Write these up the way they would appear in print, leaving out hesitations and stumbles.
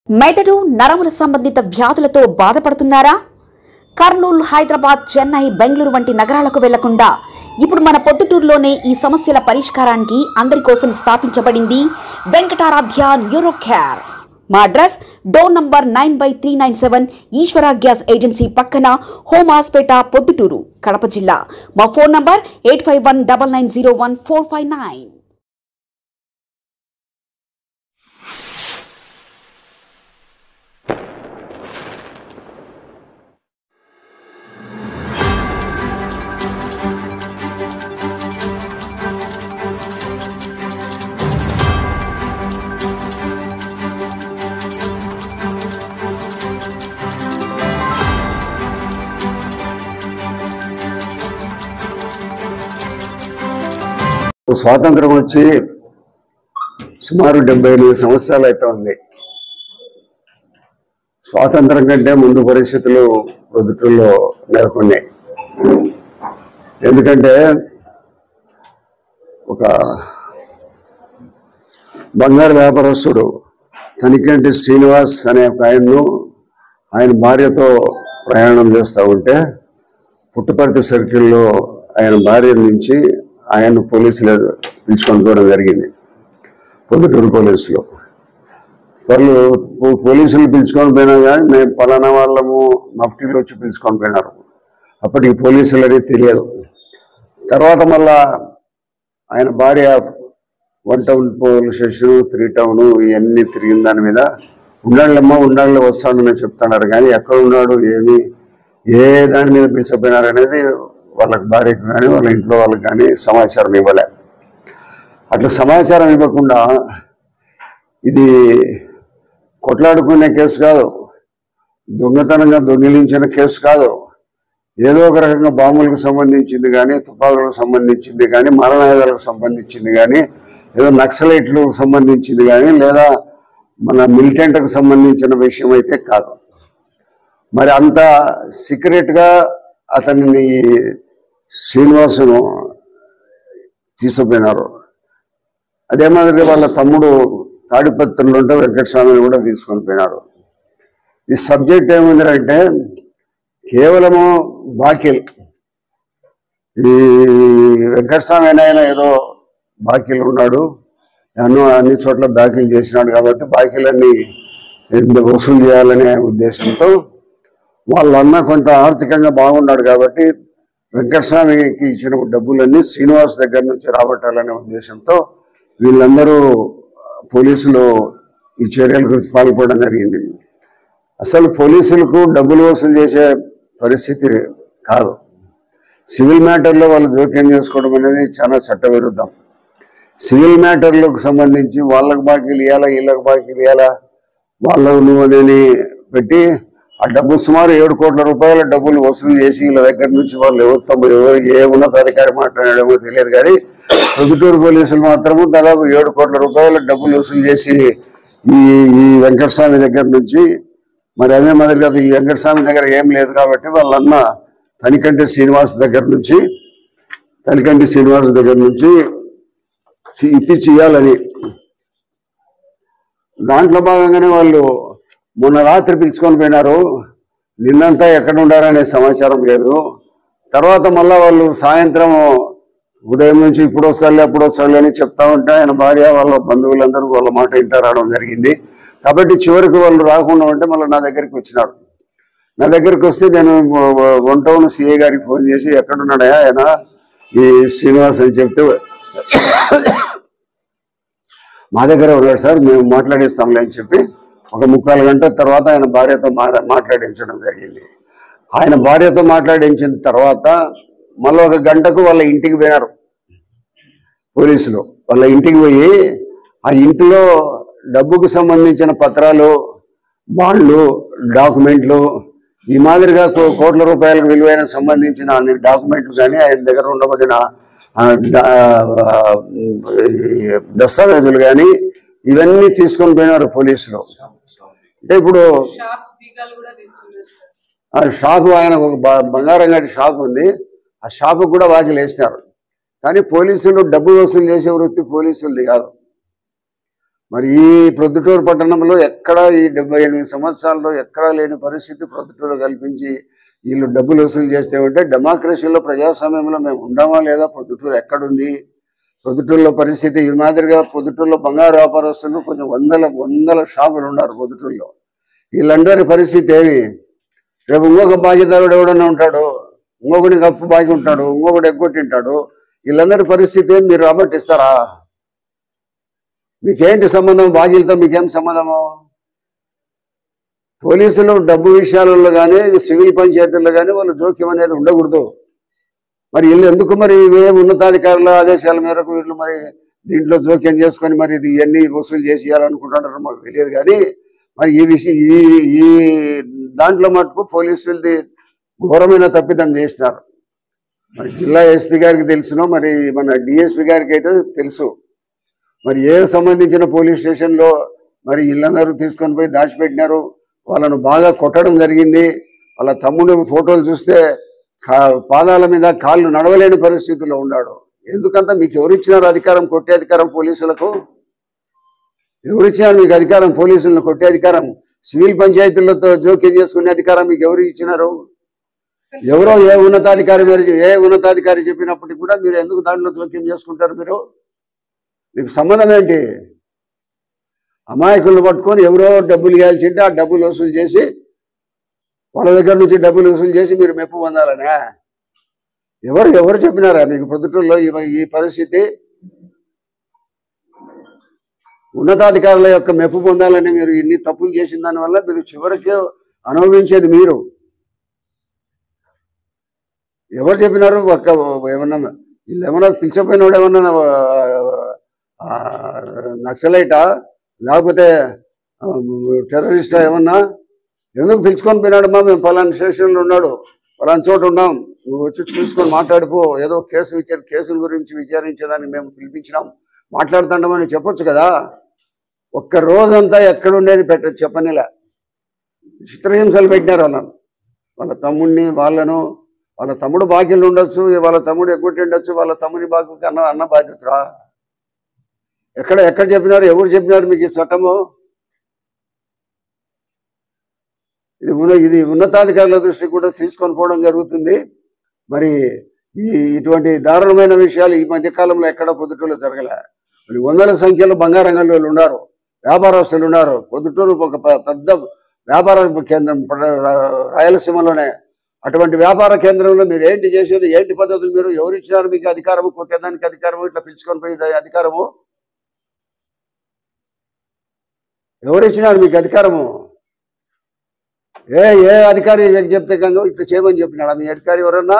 మెదడు నరముల సంబంధిత వ్యాధులతో బాధపడుతున్నారా? కర్నూలు, హైదరాబాద్, చెన్నై, బెంగళూరు వంటి నగరాలకు వెళ్లకుండా ఇప్పుడు మన పొద్దుటూరులోనే ఈ సమస్యల పరిష్కారానికి అందరి కోసం స్థాపించబడింది వెంకటారాధ్య న్యూరో కేర్. మా అడ్రస్ డోర్ నంబర్ 9/397 ఈశ్వర గ్యాస్ ఏజెన్సీ పక్కన, హోమాస్పేట, పొద్దుటూరు, కడప జిల్లా. మా ఫోన్ నంబర్ 8519901459. స్వాతంత్రం వచ్చి సుమారు 78 సంవత్సరాలు అయితే ఉంది. స్వాతంత్రం కంటే ముందు పరిస్థితులు పొద్దుటూరులో నెలకొన్నాయి. ఎందుకంటే ఒక బంగారు వ్యాపారస్తుడు తనికంటి శ్రీనివాస్ అనే ఒక ఆయన భార్యతో ప్రయాణం చేస్తూ ఉంటే పుట్టపర్తి సర్కిల్లో ఆయన భార్య నుంచి ఆయన పోలీసులు పిలుచుకొని పోవడం జరిగింది. పొద్దుటూరు పోలీసులు పోలీసులు పిలుచుకొని పోయినా కానీ మేము ఫలానా వాళ్ళము మఫ్టీలో వచ్చి పిలుచుకొని పోయినారు. అప్పటికి పోలీసులు అనేది తెలియదు. తర్వాత మళ్ళా ఆయన భార్య 1 టౌన్ పోలీస్ స్టేషన్, 3 టౌన్ ఇవన్నీ తిరిగిన దాని మీద ఉండాళ్ళే వస్తాడని చెప్తున్నారు. కానీ ఎక్కడ ఉన్నాడు, ఏ దాని మీద పిలిచిపోయినారు అనేది వాళ్ళకి భార్యకు కానీ వాళ్ళ ఇంట్లో వాళ్ళకి కానీ సమాచారం ఇవ్వలే. అట్లా సమాచారం ఇవ్వకుండా ఇది కొట్లాడుకునే కేసు కాదు, దొంగతనంగా దొంగిలించిన కేసు కాదు, ఏదో ఒక రకంగా బాంబులకు సంబంధించింది కానీ, తుపాకులకు సంబంధించింది కానీ, మరణాయుధాలకు సంబంధించింది కానీ, ఏదో నక్సలైట్లకు సంబంధించింది కానీ, లేదా మన మిలిటెంట్కు సంబంధించిన విషయం అయితే కాదు. మరి అంత సీక్రెట్గా అతన్ని శ్రీనివాసును తీసుకుపోయినారు. అదే మాదిరిగా వాళ్ళ తమ్ముడు తాడిపత్రులు ఉంటే వెంకటస్వామిని కూడా తీసుకొని పోయినారు. ఈ సబ్జెక్ట్ ఏముందంటే కేవలము బాకీలు. ఈ వెంకటస్వామి అయినా ఏదో బాకీలు ఉన్నాడు, అన్ని చోట్ల బాకీలు చేసినాడు కాబట్టి బాకీలన్నీ వసూలు చేయాలనే ఉద్దేశంతో వాళ్ళన్న కొంత ఆర్థికంగా బాగున్నాడు కాబట్టి వెంకటస్వామికి ఇచ్చిన డబ్బులన్నీ శ్రీనివాస్ దగ్గర నుంచి రాబట్టాలనే ఉద్దేశంతో వీళ్ళందరూ పోలీసులు ఈ చర్యలకు పాల్పడడం జరిగింది. అసలు పోలీసులకు డబ్బులు వసూలు చేసే పరిస్థితి కాదు. సివిల్ మ్యాటర్లో వాళ్ళు జోక్యం చేసుకోవడం అనేది చాలా చట్టవిరుద్ధం. సివిల్ మ్యాటర్లకు సంబంధించి వాళ్ళకు బాకీలు ఇవ్వాలా, వీళ్ళకి బాకీలు ఇవ్వాలా, వాళ్ళకు నువ్వు అనేది పెట్టి ఆ డబ్బు సుమారు 7 కోట్ల రూపాయల డబ్బులు వసూలు చేసి వీళ్ళ దగ్గర నుంచి వాళ్ళు ఎవరు ఏ ఉన్నతాధికారి మాట్లాడేమో తెలియదు. కానీ పొద్దుటూరు పోలీసులు మాత్రము దాదాపు 7 కోట్ల రూపాయల డబ్బులు వసూలు చేసి ఈ వెంకటస్వామి దగ్గర నుంచి, మరి అదే మాదిరిగా ఈ వెంకటస్వామి దగ్గర ఏం లేదు కాబట్టి వాళ్ళన్న తనికంటి శ్రీనివాస్ దగ్గర నుంచి ఇప్పించి ఇవ్వాలని దాంట్లో భాగంగానే వాళ్ళు మొన్న రాత్రి పిలుచుకొని పోయినారు. నిన్నంతా ఎక్కడ ఉండారనే సమాచారం లేదు. తర్వాత మళ్ళా వాళ్ళు సాయంత్రం ఉదయం నుంచి ఇప్పుడు వస్తాడులే అని చెప్తా ఉంటే ఆయన భార్య వాళ్ళ బంధువులందరూ వాళ్ళ మాట రావడం జరిగింది. కాబట్టి చివరికి వాళ్ళు రాకుండా ఉంటే మళ్ళీ నా దగ్గరికి వచ్చినారు. నా దగ్గరికి వస్తే నేను 1 టౌన్ సిఐ గారికి ఫోన్ చేసి ఎక్కడున్నాడయా ఆయన ఈ శ్రీనివాస్ అని చెప్తే మా దగ్గర ఉన్నాడు సార్, మేము మాట్లాడిస్తాంలే అని చెప్పి 1/4 గంట తర్వాత ఆయన భార్యతో మాట్లాడించడం జరిగింది. ఆయన భార్యతో మాట్లాడించిన తర్వాత మళ్ళీ 1 గంటకు వాళ్ళ ఇంటికి పోయినారు పోలీసులు. వాళ్ళ ఇంటికి పోయి ఆ ఇంటిలో డబ్బుకు సంబంధించిన పత్రాలు, బాండ్లు, డాక్యుమెంట్లు, ఈ మాదిరిగా కోట్ల రూపాయలకు విలువైన సంబంధించిన అన్ని డాక్యుమెంట్లు కానీ, ఆయన దగ్గర ఉండబడిన దస్తావేజులు కానీ ఇవన్నీ తీసుకొని పోయినారు పోలీసులు. అంటే ఇప్పుడు ఆ షాపు, ఆయన ఒక బంగారం గడి షాపు ఉంది, ఆ షాపు కూడా వాకిలు వేసినారు. కానీ పోలీసులు డబ్బు వసూలు చేసే వృత్తి పోలీసులది కాదు. మరి ఈ ప్రొద్దుటూరు పట్టణంలో ఎక్కడ ఈ 78 సంవత్సరాల్లో ఎక్కడా లేని పరిస్థితి ప్రొద్దుటూరు కల్పించి వీళ్ళు డబ్బులు వసూలు చేస్తే ఉంటే డెమోక్రసీలో ప్రజాస్వామ్యంలో మేము ఉండమా లేదా? ప్రొద్దుటూరు ఎక్కడుంది? ప్రొద్దుటూరులో పరిస్థితి ఈ మాదిరిగా ప్రొద్దుటూరులో బంగారు వ్యాపారస్తులు కొంచెం వందల షాపులు ఉన్నారు ప్రొద్దుటూరులో. వీళ్ళందరి పరిస్థితి ఏమి? రేపు ఇంకొక భాగ్యదారుడు ఎవడన్నా ఉంటాడు, ఇంకొకడికి అప్పు బాగి ఉంటాడు, ఇంకొకటి ఎగ్గొట్టింటాడు. వీళ్ళందరి పరిస్థితి ఏమి మీరు రాబట్టిస్తారా? మీకేంటి సంబంధం? బాకీలతో మీకేం సంబంధము? పోలీసులు డబ్బు విషయాలలో కానీ సివిల్ పంచాయతీల్లో కానీ వాళ్ళు జోక్యం అనేది ఉండకూడదు. మరి వీళ్ళు ఎందుకు మరి ఉన్నతాధికారుల ఆదేశాల మేరకు వీళ్ళు మరి దీంట్లో జోక్యం చేసుకొని మరి ఇది ఇవన్నీ వసూలు చేసి ఇవ్వాలనుకుంటున్నారో మాకు తెలియదు. కానీ మరి ఈ విషయం ఈ దాంట్లో మటుకు పోలీసులది ఘోరమైన తప్పిదం చేసినారు. మరి జిల్లా ఎస్పీ గారికి తెలుసునో మరి మన డిఎస్పీ గారికి అయితే తెలుసు. మరి ఏ సంబంధించిన పోలీస్ స్టేషన్లో మరి వీళ్ళందరూ తీసుకొని పోయి దాచిపెట్టినారు. వాళ్ళను బాగా కొట్టడం జరిగింది. వాళ్ళ తమ్ముడు ఫోటోలు చూస్తే పాదాల మీద కాళ్ళు నడవలేని పరిస్థితుల్లో ఉన్నాడు. ఎందుకంతా మీకు ఎవరిచ్చినారు అధికారం? కొట్టే అధికారం పోలీసులకు ఎవరిచ్చినారు? మీకు అధికారం పోలీసులను కొట్టే అధికారం? సివిల్ పంచాయతీలతో జోక్యం చేసుకునే అధికారం మీకు ఎవరు ఇచ్చినారు? ఎవరో ఏ ఉన్నతాధికారి చెప్పినప్పటికీ కూడా మీరు ఎందుకు దాంట్లో జోక్యం చేసుకుంటారు? మీకు సంబంధం ఏంటి? అమాయకులను పట్టుకొని ఎవరో డబ్బులు ఇవ్వాల్సింటే ఆ డబ్బులు వసూలు చేసి వాళ్ళ దగ్గర నుంచి డబ్బులు వసూలు చేసి మీరు మెప్పు పొందాలనే ఎవరు చెప్పినారా మీకు? ప్రొద్దుటూరులో ఈ పరిస్థితి ఉన్నతాధికారుల యొక్క మెప్పు పొందాలని మీరు ఇన్ని తప్పులు చేసిన దానివల్ల మీరు చివరికి అనుభవించేది మీరు. ఎవరు చెప్పినారు? ఏమన్నా వీళ్ళు ఏమన్నా పిలిచిపోయినోడు ఏమన్నా నక్సలైటా లేకపోతే టెర్రరిస్టా? ఏమన్నా ఎందుకు పిలుచుకొని పోయినాడమ్మా? మేము పలానా స్టేషన్లో ఉన్నాడు, పలానా చోట ఉన్నాం, నువ్వు వచ్చి చూసుకొని మాట్లాడిపో, ఏదో కేసుల గురించి విచారించేదాన్ని మేము పిలిపించినాం, మాట్లాడుతుండమని చెప్పొచ్చు కదా. ఒక్క రోజంతా ఎక్కడుండేది చెప్పనిలే. చిత్రహింసలు పెట్టినారు వాళ్ళ తమ్ముడిని, వాళ్ళ తమ్ముడు బాకీలు ఉండొచ్చు, వాళ్ళ తమ్ముడు ఎగ్గొట్టి ఉండొచ్చు, వాళ్ళ తమ్ముని బాకీకి అన్న బాధ్యతరా? ఎక్కడ చెప్పినారు? ఎవరు చెప్పినారు మీకు ఈ చట్టము? ఇది ఉన్నతాధికారుల దృష్టికి కూడా తీసుకొని పోవడం జరుగుతుంది. మరి ఇటువంటి దారుణమైన విషయాలు ఈ మధ్యకాలంలో ఎక్కడ పొద్దుటూరులో జరగలే. మరి వందల సంఖ్యలో బంగారం గల్లోళ్ళు ఉన్నారు, వ్యాపారస్తులు ఉన్నారు. పొద్దుటూరు ఒక పెద్ద వ్యాపార కేంద్రం రాయలసీమలోనే. అటువంటి వ్యాపార కేంద్రంలో మీరు ఏంటి చేసేది? ఏంటి పద్ధతులు? మీరు ఎవరు ఇచ్చినారు మీకు అధికారము? కొట్టేదానికి అధికారము, ఇట్లా పిలుచుకొని పోయి అధికారము ఎవరు ఇచ్చినారు మీకు అధికారము? ఏ అధికారి చెప్తే కంగా ఇట్లా చేయమని చెప్పినాడా మీ అధికారి ఎవరన్నా?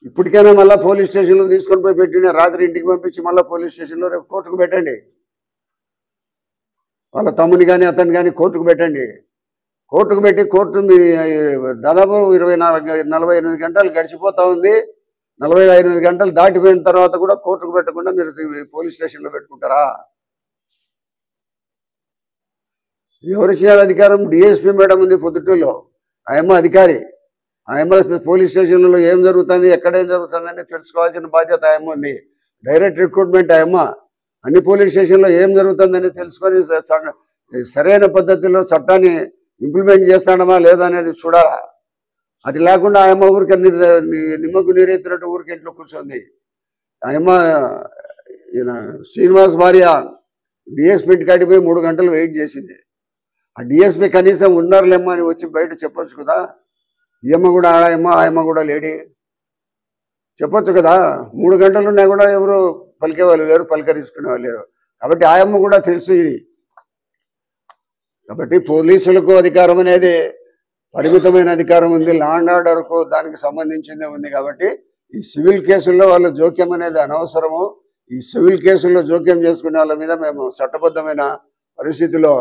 ఇప్పటికైనా మళ్ళీ పోలీస్ స్టేషన్లో తీసుకొని పోయి పెట్టిన, రాత్రి ఇంటికి పంపించి మళ్ళీ పోలీస్ స్టేషన్లో రేపు కోర్టుకు పెట్టండి. వాళ్ళ తమ్ముని కానీ అతన్ని కానీ కోర్టుకు పెట్టండి. కోర్టుకు పెట్టి కోర్టు దాదాపు 48 గంటలు గడిచిపోతా ఉంది. 48 గంటలు దాటిపోయిన తర్వాత కూడా కోర్టుకు పెట్టకుండా మీరు పోలీస్ స్టేషన్లో పెట్టుకుంటారా? ఎవరు ఇచ్చిన అధికారం? డిఎస్పీ మేడం ఉంది పొద్దుటూరులో, ఆయమ్మ అధికారి. ఆయమ్మ పోలీస్ స్టేషన్లలో ఏం జరుగుతుంది, ఎక్కడేం జరుగుతుందని తెలుసుకోవాల్సిన బాధ్యత ఆయమ్మ ఉంది. డైరెక్ట్ రిక్రూట్మెంట్ ఆయమ్మ. అన్ని పోలీస్ స్టేషన్లో ఏం జరుగుతుందని తెలుసుకొని సరైన పద్ధతిలో చట్టాన్ని ఇంప్లిమెంట్ చేస్తాడమా లేదా అనేది చూడాలా. అది లేకుండా ఆయమ్మ ఊరికి నిమ్మకు నీరెత్తినట్టు ఊరికి ఇంట్లో కూర్చోంది. ఆయమ్మ శ్రీనివాస్ భార్య డిఎస్పీ ఇంటికి అడిగిపోయి 3 గంటలు వెయిట్ చేసింది. ఆ డిఎస్పీ కనీసం ఉన్నారులేమ్మా అని వచ్చి బయట చెప్పొచ్చు కదా. ఈయమ్మ కూడా ఆయమ్మ కూడా లేడీ చెప్పొచ్చు కదా. 3 గంటలు ఉన్నా కూడా ఎవరు పలికేవాళ్ళు లేరు, పలకరించుకునే వాళ్ళు లేరు. కాబట్టి ఆయమ్మ కూడా తెలుసు ఇది. కాబట్టి పోలీసులకు అధికారం అనేది పరిమితమైన అధికారం ఉంది, లా అండ్ ఆర్డర్కు దానికి సంబంధించిందే ఉంది. కాబట్టి ఈ సివిల్ కేసుల్లో వాళ్ళు జోక్యం అనేది అనవసరము. ఈ సివిల్ కేసుల్లో జోక్యం చేసుకునే వాళ్ళ మీద మేము చట్టబద్ధమైన పరిస్థితిలో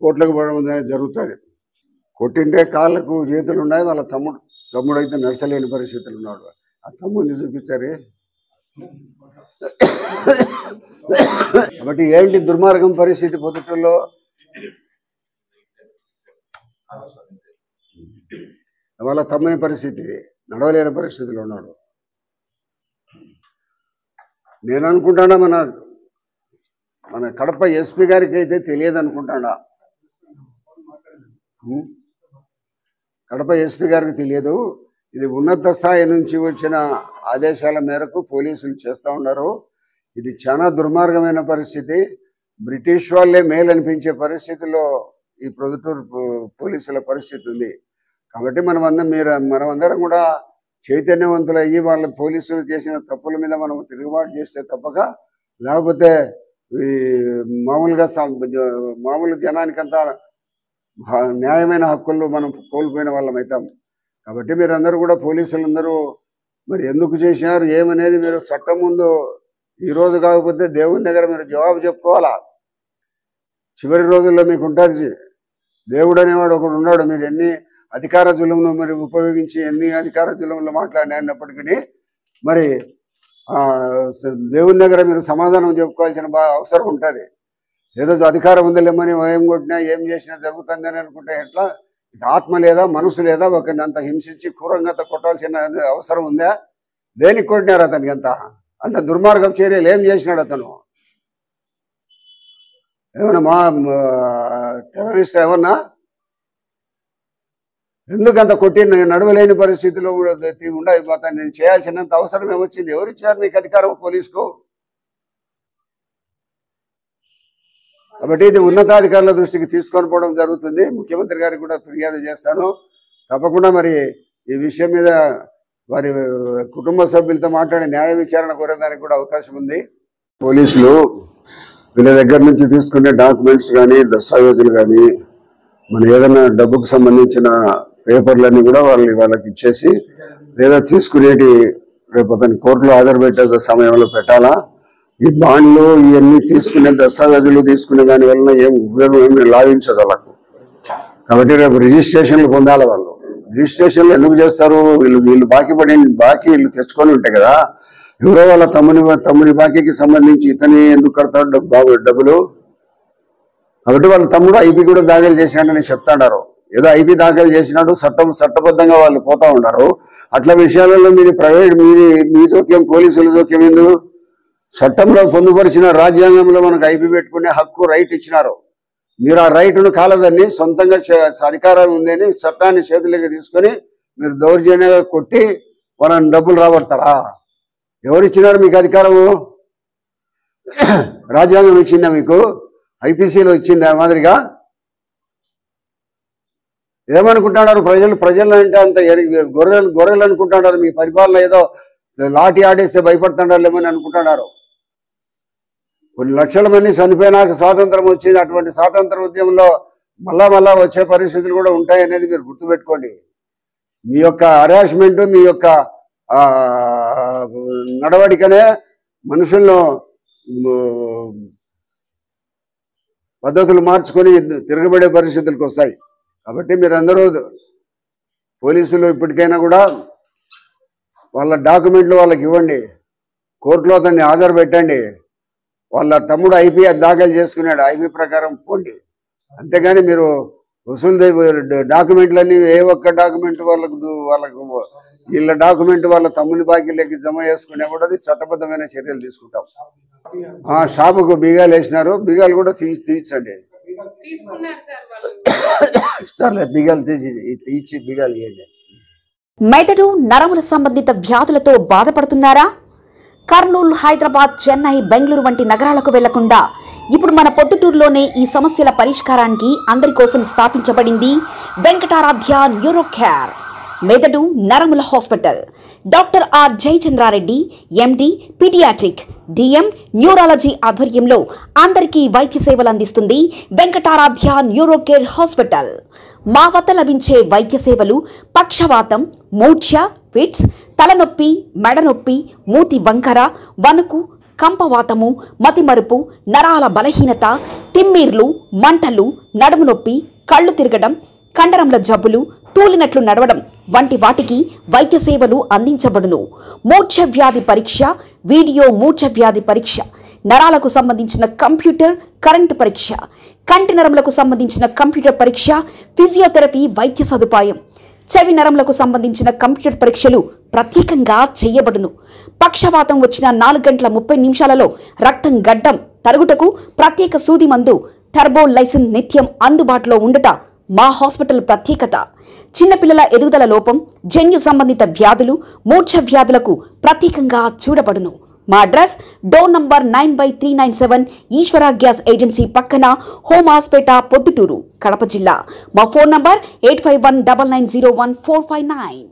కోర్టులకు పోవడం అనేది జరుగుతుంది. కొట్టింటే కాళ్ళకు చేతులు ఉన్నాయి. వాళ్ళ తమ్ముడు అయితే నడచలేని పరిస్థితులు ఉన్నాడు. ఆ తమ్ముడిని చూపించారే. కాబట్టి ఏంటి దుర్మార్గం పరిస్థితి పొద్దుటూరులో? వాళ్ళ తమ్ముని పరిస్థితి నడవలేని పరిస్థితిలో ఉన్నాడు. నేను అనుకుంటానా మన మన కడప ఎస్పీ గారికి అయితే తెలియదు అనుకుంటాడా, కడప ఎస్పీ గారికి తెలియదు. ఇది ఉన్నత స్థాయి నుంచి వచ్చిన ఆదేశాల మేరకు పోలీసులు చేస్తూ ఉన్నారు. ఇది చాలా దుర్మార్గమైన పరిస్థితి. బ్రిటిష్ వాళ్ళే మేలు అనిపించే పరిస్థితిలో ఈ ప్రొద్దుటూరు పోలీసుల పరిస్థితి ఉంది. కాబట్టి మనమందరం కూడా చైతన్యవంతులు అయ్యి వాళ్ళ పోలీసులు చేసిన తప్పుల మీద మనం తిరుగుబాటు చేస్తే తప్పక, లేకపోతే ఈ మామూలు జనానికంతా న్యాయమైన హక్కులు మనం కోల్పోయిన వాళ్ళం అవుతాం. కాబట్టి మీరందరూ కూడా పోలీసులందరూ మరి ఎందుకు చేసినారు ఏమనేది మీరు చట్టం ముందు ఈరోజు కాకపోతే దేవుని దగ్గర మీరు జవాబు చెప్పుకోవాలా. చివరి రోజుల్లో మీకు ఉంటుంది. దేవుడు అనేవాడు ఒకడు ఉన్నాడు. మీరు ఎన్ని అధికార జులుమును మరి ఉపయోగించి ఎన్ని అధికార జులుములు మాట్లాడినప్పటికీ మరి దేవుని దగ్గర మీరు సమాధానం చెప్పుకోవాల్సిన అవసరం ఉంటుంది. ఏదో అధికారం ఉందిలేమని ఏం కొట్టినా ఏం చేసినా జరుగుతుంది అని అనుకుంటే ఎట్లా? ఆత్మ లేదా, మనసు లేదా? ఒకరిని అంత హింసించి క్రూరంగా కొట్టాల్సిన అవసరం ఉందా? దేనికి కొట్టినారు అతనికి? అంత దుర్మార్గం చర్యలు ఏం చేసినాడు అతను? ఏమన్నా మా టెర్రరిస్ట్ ఏమన్నా? ఎందుకంత కొట్టి నడవలేని పరిస్థితిలో ఉండైపోతాను. నేను చేయాల్సినంత అవసరం ఏమొచ్చింది? ఎవరిచ్చారు నీకు అధికారం పోలీసుకు? కాబట్టి ఇది ఉన్నతాధికారుల దృష్టికి తీసుకొని పోవడం జరుగుతుంది. ముఖ్యమంత్రి గారికి కూడా ఫిర్యాదు చేస్తాను తప్పకుండా. మరి ఈ విషయం మీద వారి కుటుంబ సభ్యులతో మాట్లాడి న్యాయ విచారణ కోరేదానికి కూడా అవకాశం ఉంది. పోలీసులు వీళ్ళ దగ్గర నుంచి తీసుకునే డాక్యుమెంట్స్ కానీ దస్తావేజులు కానీ మన ఏదైనా డబ్బుకు సంబంధించిన పేపర్లన్నీ కూడా వాళ్ళకి ఇచ్చేసి లేదా తీసుకునేటి రేపు అతని కోర్టులో హాజరుపెట్టే సమయంలో పెట్టాలా. ఈ బాండ్లు ఇవన్నీ తీసుకునే దస్తావేజులు తీసుకునే దాని వలన ఏం ఉపయోగం ఏమి లాభించదు వాళ్ళకు. కాబట్టి రేపు రిజిస్ట్రేషన్లు పొందాలి. వాళ్ళు రిజిస్ట్రేషన్లు ఎందుకు చేస్తారు? వీళ్ళు బాకీ వీళ్ళు తెచ్చుకొని ఉంటాయి కదా. ఎవరో వాళ్ళ తమ్ముని బాకీకి సంబంధించి ఇతని ఎందుకు కడతాడు డబ్బులు? కాబట్టి వాళ్ళ తమ్ముడు ఐపీ కూడా దాఖలు చేసినాడని చెప్తాడారు. ఏదో ఐపీ దాఖలు చేసినాడు, చట్టబద్ధంగా వాళ్ళు పోతా ఉన్నారు. అట్లా విషయాలలో మీ జోక్యం, పోలీసుల జోక్యం ఎందుకు? చట్టంలో పొందుపరిచిన రాజ్యాంగంలో మనకు ఐపీ పెట్టుకునే హక్కు, రైట్ ఇచ్చినారు. మీరు ఆ రైట్ను కాలదని సొంతంగా అధికారం ఉందని చట్టాన్ని చేతులకి తీసుకొని మీరు దౌర్జన్యంగా కొట్టి వాళ్ళని డబ్బులు రాబడతారా? ఎవరు ఇచ్చినారు మీకు అధికారము? రాజ్యాంగం ఇచ్చిందా మీకు? ఐపీసీలో ఇచ్చిందా మాదిరిగా? ఏమనుకుంటున్నారు ప్రజలు అంటే అంత గొర్రెలు అనుకుంటున్నారు. మీ పరిపాలన ఏదో లాఠీ ఆడేస్తే భయపడుతున్నారు ఏమని అనుకుంటున్నారు. కొన్ని లక్షల మంది చనిపోయినాక స్వాతంత్రం వచ్చింది. అటువంటి స్వాతంత్ర ఉద్యమంలో మళ్ళా వచ్చే పరిస్థితులు కూడా ఉంటాయనేది మీరు గుర్తుపెట్టుకోండి. మీ యొక్క హరాస్మెంట్, మీ యొక్క నడవడికనే మనుషులను పద్ధతులు మార్చుకొని తిరగబడే పరిస్థితులకు వస్తాయి. కాబట్టి మీరందరూ పోలీసులు ఇప్పటికైనా కూడా వాళ్ళ డాక్యుమెంట్లు వాళ్ళకి ఇవ్వండి, కోర్టులో అతన్ని హాజరు పెట్టండి. వాళ్ళ తమ్ముడు ఐపీ దాఖలు చేసుకున్నాడు, ఐపీ ప్రకారం పోండి. అంతేగాని మీరు వసూలు డాక్యుమెంట్లన్నీ ఏ ఒక్క డాక్యుమెంట్ వాళ్ళకు వీళ్ళ డాక్యుమెంట్ వాళ్ళ తమ్ముని బాకీలకి జమ చేసుకునే కూడా చట్టబద్ధమైన చర్యలు తీసుకుంటాం. షాపుకు బీగాలు వేసినారు, బీగాలు కూడా తీర్చండి. ఇస్తారులే, బీగాలు తీర్చి బీగాలు ఇవ్వండి. మెదడు నరముల సంబంధిత వ్యాధులతో బాధపడుతున్నారా? కర్నూలు, హైదరాబాద్, చెన్నై, బెంగళూరు వంటి నగరాలకు వెళ్లకుండా ఇప్పుడు మన పొద్దుటూరులోనే ఈ సమస్యల పరిష్కారానికి అందరి కోసం స్థాపించబడింది వెంకటారాధ్య న్యూరో కేర్ మెదడు నరముల hospital. Doctor R Jayachandrareddy MD, paediatric, DM, neurology ఆధ్వర్యంలో అందరికీ వైద్య సేవలు అందిస్తుంది వెంకటారాధ్య న్యూరో కేర్ హాస్పిటల్. మా వద్ద లభించే వైద్య సేవలు పక్షవాతం, మూర్ఛ, ఫిట్స్, తలనొప్పి, మెడనొప్పి, మూతి వంకర, వణుకు, కంపవాతము, మతిమరుపు, నరాల బలహీనత, తిమ్మిర్లు, మంటలు, నడుము నొప్పి, కళ్ళు తిరగడం, కండరంల జబ్బులు, తూలినట్లు నడవడం వంటి వాటికి వైద్య సేవలు అందించబడును. మూర్ఛ వ్యాధి పరీక్ష, వీడియో మూర్ఛ వ్యాధి పరీక్ష, నరాలకు సంబంధించిన కంప్యూటర్, కరెంటు పరీక్ష, కంటి నరములకు సంబంధించిన కంప్యూటర్ పరీక్ష, ఫిజియోథెరపీ వైద్య సదుపాయం, చెవి నరములకు సంబంధించిన కంప్యూటర్ పరీక్షలు ప్రత్యేకంగా చేయబడును. పక్షవాతం వచ్చిన 4 గంటల 30 నిమిషాలలో రక్తం గడ్డం తరుగుటకు ప్రత్యేక సూది మందు థర్బోలైసిన్ నిత్యం అందుబాటులో ఉండుట మా హాస్పిటల్ ప్రత్యేకత. చిన్నపిల్లల ఎదుగుదల లోపం, జన్యు సంబంధిత వ్యాధులు, మూర్ఛ వ్యాధులకు ప్రత్యేకంగా చూడబడును. మా అడ్రస్ డోర్ నంబర్ 9/397 ఈశ్వర గ్యాస్ ఏజెన్సీ పక్కన, హోమాస్పేట, పొద్దుటూరు, కడప జిల్లా. మా ఫోన్ నంబర్ 8519901459.